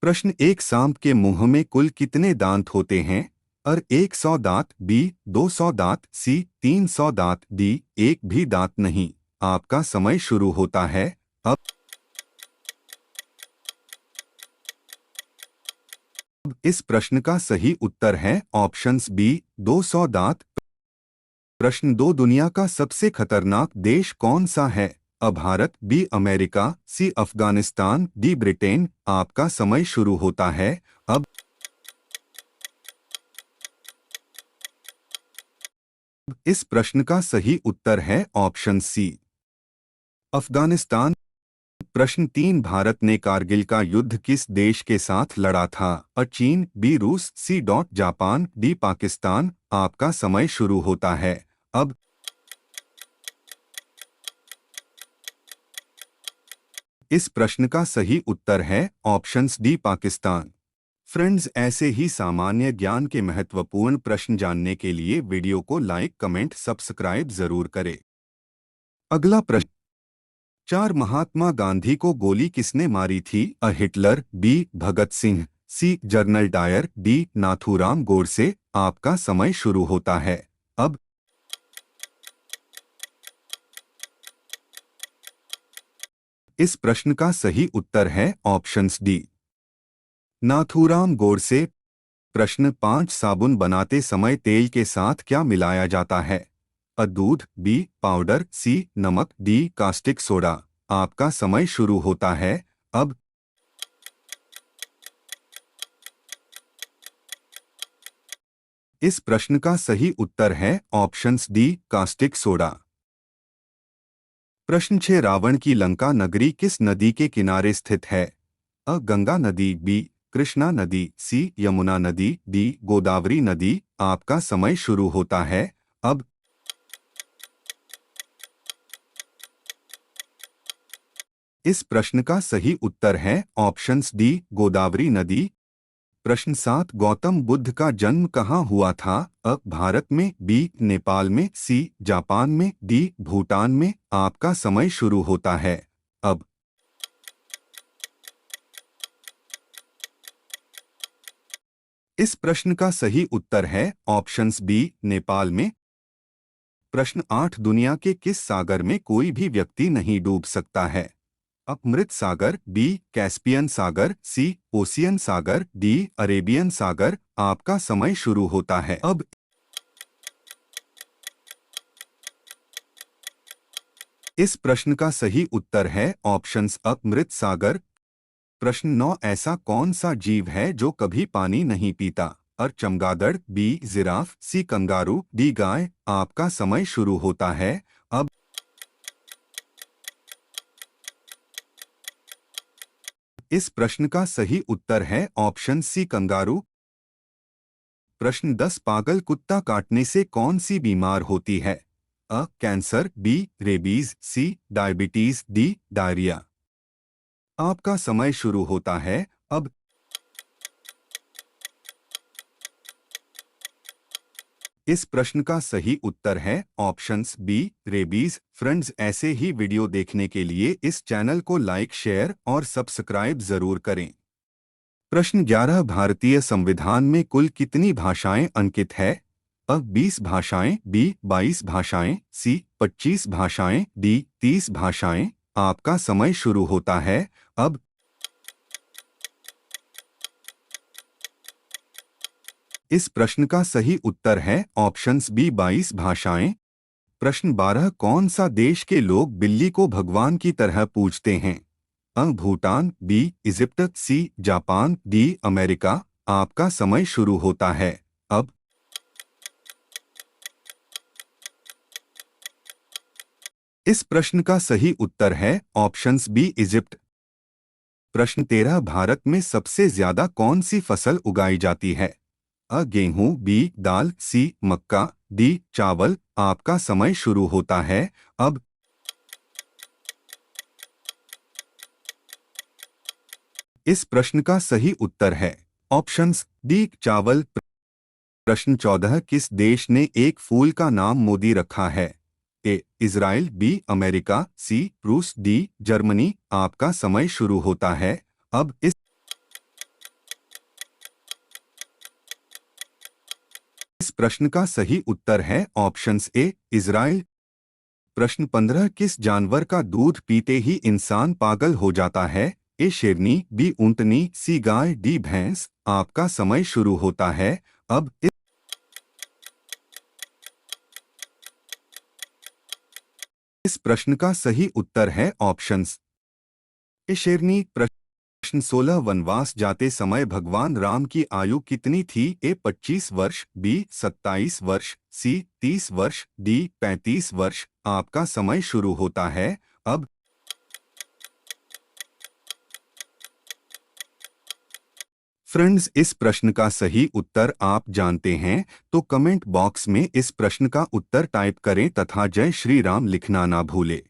प्रश्न एक सांप के मुंह में कुल कितने दांत होते हैं? अर 100 दांत, बी 200 दांत, सी 300 दांत, डी एक भी दांत नहीं। आपका समय शुरू होता है अब। इस प्रश्न का सही उत्तर है ऑप्शंस बी 200 दांत। प्रश्न दो, दुनिया का सबसे खतरनाक देश कौन सा है? अ भारत, बी अमेरिका, सी अफगानिस्तान, डी ब्रिटेन। आपका समय शुरू होता है अब। इस प्रश्न का सही उत्तर है ऑप्शन सी अफगानिस्तान। प्रश्न तीन, भारत ने कारगिल का युद्ध किस देश के साथ लड़ा था? अ चीन, बी रूस, सी जापान, डी पाकिस्तान। आपका समय शुरू होता है अब। इस प्रश्न का सही उत्तर है ऑप्शंस डी पाकिस्तान। फ्रेंड्स, ऐसे ही सामान्य ज्ञान के महत्वपूर्ण प्रश्न जानने के लिए वीडियो को लाइक, कमेंट, सब्सक्राइब जरूर करें। अगला प्रश्न, चार, महात्मा गांधी को गोली किसने मारी थी? A Hitler, B Bhagat Singh, C general Dyer, D Nathuram Godse. आपका समय शुरू होता है अब। इस प्रश्न का सही उत्तर है ऑप्शंस डी नाथूराम गोडसे। प्रश्न पाँच, साबुन बनाते समय तेल के साथ क्या मिलाया जाता है? अ दूध, बी पाउडर, सी नमक, डी कास्टिक सोडा। आपका समय शुरू होता है अब। इस प्रश्न का सही उत्तर है ऑप्शंस डी कास्टिक सोडा। प्रश्न छह, रावण की लंका नगरी किस नदी के किनारे स्थित है? अ गंगा नदी, बी कृष्णा नदी, सी यमुना नदी, डी गोदावरी नदी। आपका समय शुरू होता है अब। इस प्रश्न का सही उत्तर है ऑप्शंस डी गोदावरी नदी। प्रश्न सात, गौतम बुद्ध का जन्म कहाँ हुआ था? अ भारत में, बी नेपाल में, सी जापान में, डी भूटान में। आपका समय शुरू होता है अब। इस प्रश्न का सही उत्तर है ऑप्शंस बी नेपाल में। प्रश्न आठ, दुनिया के किस सागर में कोई भी व्यक्ति नहीं डूब सकता है? अमृत सागर, बी कैस्पियन सागर, सी ओशियन सागर, डी अरेबियन सागर। आपका समय शुरू होता है अब। इस प्रश्न का सही उत्तर है ऑप्शंस अमृत सागर। प्रश्न नौ, ऐसा कौन सा जीव है जो कभी पानी नहीं पीता? अ चमगादड़, बी जिराफ, सी कंगारू, डी गाय। आपका समय शुरू होता है अब। इस प्रश्न का सही उत्तर है ऑप्शन सी कंगारू। प्रश्न 10, पागल कुत्ता काटने से कौन सी बीमार होती है? A cancer, B rabies, C diabetes, D diarrhoea. आपका समय शुरू होता है अब। इस प्रश्न का सही उत्तर है ऑप्शंस बी रेबीज। फ्रेंड्स, ऐसे ही वीडियो देखने के लिए इस चैनल को लाइक, शेयर और सब्सक्राइब जरूर करें। प्रश्न 11, भारतीय संविधान में कुल कितनी भाषाएं अंकित है? अ 20 भाषाएं, बी 22 भाषाएं, सी 25 भाषाएं, डी 30 भाषाएं। आपका समय शुरू होता है अब। इस प्रश्न का सही उत्तर है ऑप्शंस बी 22 भाषाएं। प्रश्न 12, कौन सा देश के लोग बिल्ली को भगवान की तरह पूजते हैं? A Bhutan, B Egypt, C Japan, D America. आपका समय शुरू होता है अब। इस प्रश्न का सही उत्तर है ऑप्शंस बी इजिप्ट। प्रश्न 13, भारत में सबसे ज्यादा कौन सी फसल उगाई जाती है? अ गेहूं, बी दाल, सी मक्का, डी चावल। आपका समय शुरू होता है अब। इस प्रश्न का सही उत्तर है ऑप्शंस डी चावल। प्रश्न 14, किस देश ने एक फूल का नाम मोदी रखा है? ए इजराइल, बी अमेरिका, सी रूस, डी जर्मनी। आपका समय शुरू होता है अब। प्रश्न का सही उत्तर है ऑप्शंस ए इजराइल। प्रश्न 15 किस जानवर का दूध पीते ही इंसान पागल हो जाता है? ए शेरनी, बी ऊंटनी, सी गाय, डी भैंस। आपका समय शुरू होता है अब। इस प्रश्न का सही उत्तर है ऑप्शंस ए शेरनी। प्रश्न 16 वनवास जाते समय भगवान राम की आयु कितनी थी? ए 25 वर्ष, बी 27 वर्ष, सी 30 वर्ष, डी 35 वर्ष। आपका समय शुरू होता है अब। फ्रेंड्स, इस प्रश्न का सही उत्तर आप जानते हैं तो कमेंट बॉक्स में इस प्रश्न का उत्तर टाइप करें तथा जय श्री राम लिखना ना भूलें।